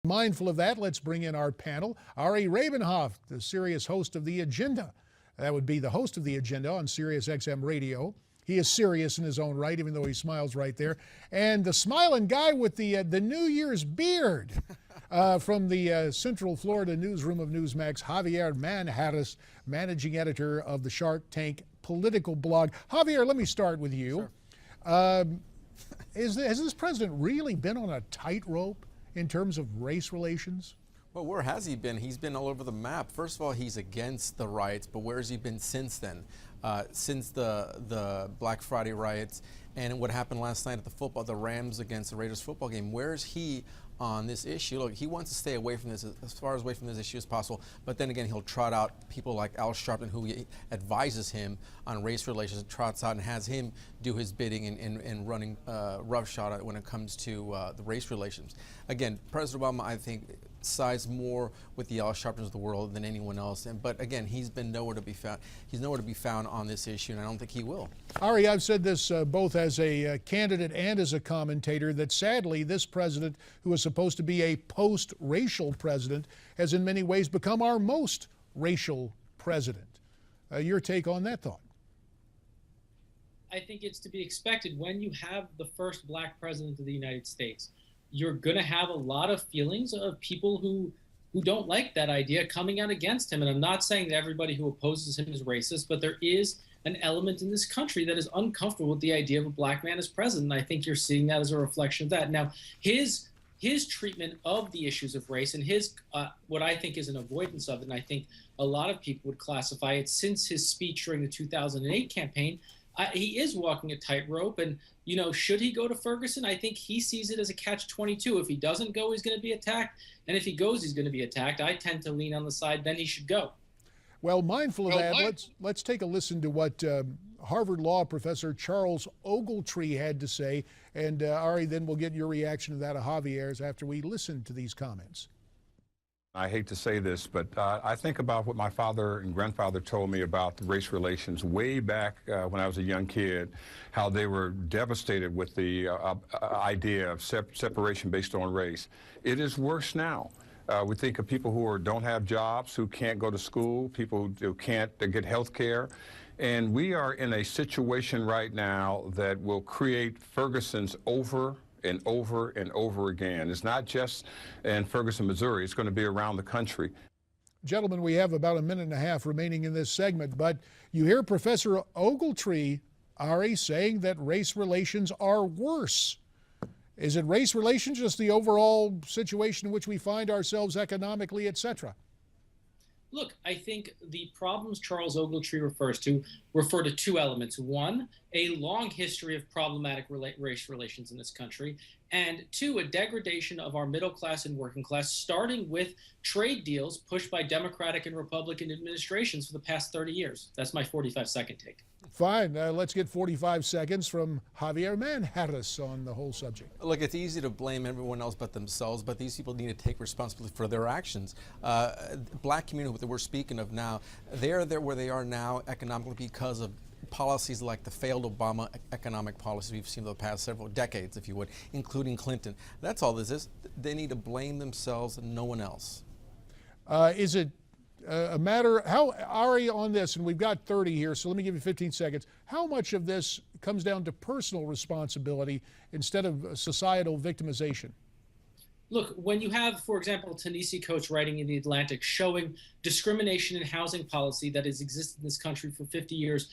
Mindful of that, let's bring in our panel. Rabin-Havt, the serious host of The Agenda. That would be the host of The Agenda on Sirius XM Radio. He is serious in his own right, even though he smiles right there. And the smiling guy with the New Year's beard from the Central Florida newsroom of Newsmax, Javier Manjarres, managing editor of the Shark Tank political blog. Javier, let me start with you. Sure. Has this president really been on a tightrope in terms of race relations? Well, where has he been? He's been all over the map. First of all, he's against the riots, but where has he been since then? Since the Black Friday riots and what happened last night at the Rams against the Raiders football game, where is he on this issue? Look, he wants to stay away from this, as far away from this issue as possible, but then again, he'll trot out people like Al Sharpton, who advises him on race relations, trots out and has him do his bidding and running roughshod when it comes to the race relations. Again, President Obama, I think, sides more with the Al Sharptons of the world than anyone else. But again, he's been nowhere to be found. He's nowhere to be found on this issue, and I don't think he will. Ari, I've said this both as a candidate and as a commentator, that sadly this president, who is supposed to be a post-racial president, has in many ways become our most racial president. Your take on that thought? I think it's to be expected. When you have the first black president of the United States, you're going to have a lot of feelings of people who don't like that idea coming out against him. And I'm not saying that everybody who opposes him is racist, but there is an element in this country that is uncomfortable with the idea of a black man as president. And I think you're seeing that as a reflection of that. Now, his treatment of the issues of race and his what I think is an avoidance of it, and I think a lot of people would classify it since his speech during the 2008 campaign, he is walking a tightrope. And, you know, should he go to Ferguson? I think he sees it as a catch-22. If he doesn't go, he's going to be attacked. And if he goes, he's going to be attacked. I tend to lean on the side, then he should go. Well, mindful of that, let's take a listen to what Harvard Law professor Charles Ogletree had to say. And Ari, then we'll get your reaction to that of Javier's after we listen to these comments. I hate to say this, but I think about what my father and grandfather told me about the race relations way back when I was a young kid, how they were devastated with the idea of separation based on race. It is worse now. We think of people who don't have jobs, who can't go to school, people who can't get health care. And we are in a situation right now that will create Ferguson's over and over and over again. It's not just in Ferguson, Missouri. It's going to be around the country. Gentlemen, we have about a minute and a half remaining in this segment, but you hear Professor Ogletree, Ari, saying that race relations are worse. Is it race relations, just the overall situation in which we find ourselves economically, etc.? Look, I think the problems Charles Ogletree refers to refer to two elements. One, a long history of problematic race relations in this country, and two, a degradation of our middle class and working class, starting with trade deals pushed by Democratic and Republican administrations for the past 30 years. That's my 45-second take. Fine. Let's get 45 seconds from Javier Manjarres on the whole subject. Look, it's easy to blame everyone else but themselves, but these people need to take responsibility for their actions. Black community that we're speaking of now, they're there where they are now economically because of policies like the failed Obama economic policies we've seen over the past several decades, if you would, including Clinton. That's all this is. They need to blame themselves and no one else. Is it a matter, how, Ari, on this, and we've got 30 here, so let me give you 15 seconds. How much of this comes down to personal responsibility instead of societal victimization? Look, when you have, for example, Ta-Nehisi Coates writing in The Atlantic showing discrimination in housing policy that has existed in this country for 50 years,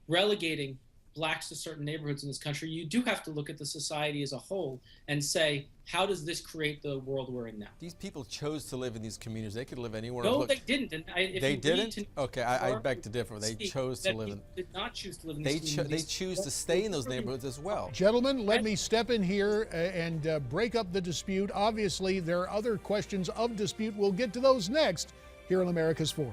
relegating blacks to certain neighborhoods in this country, you do have to look at the society as a whole and say, how does this create the world we're in now? These people chose to live in these communities. They could live anywhere. No, they didn't. And they didn't? Okay, I beg to differ. They chose to live in. Did not choose to live in these They communities. choose to stay in those neighborhoods as well. Gentlemen, let me step in here and break up the dispute. Obviously, there are other questions of dispute. We'll get to those next here on America's Forum.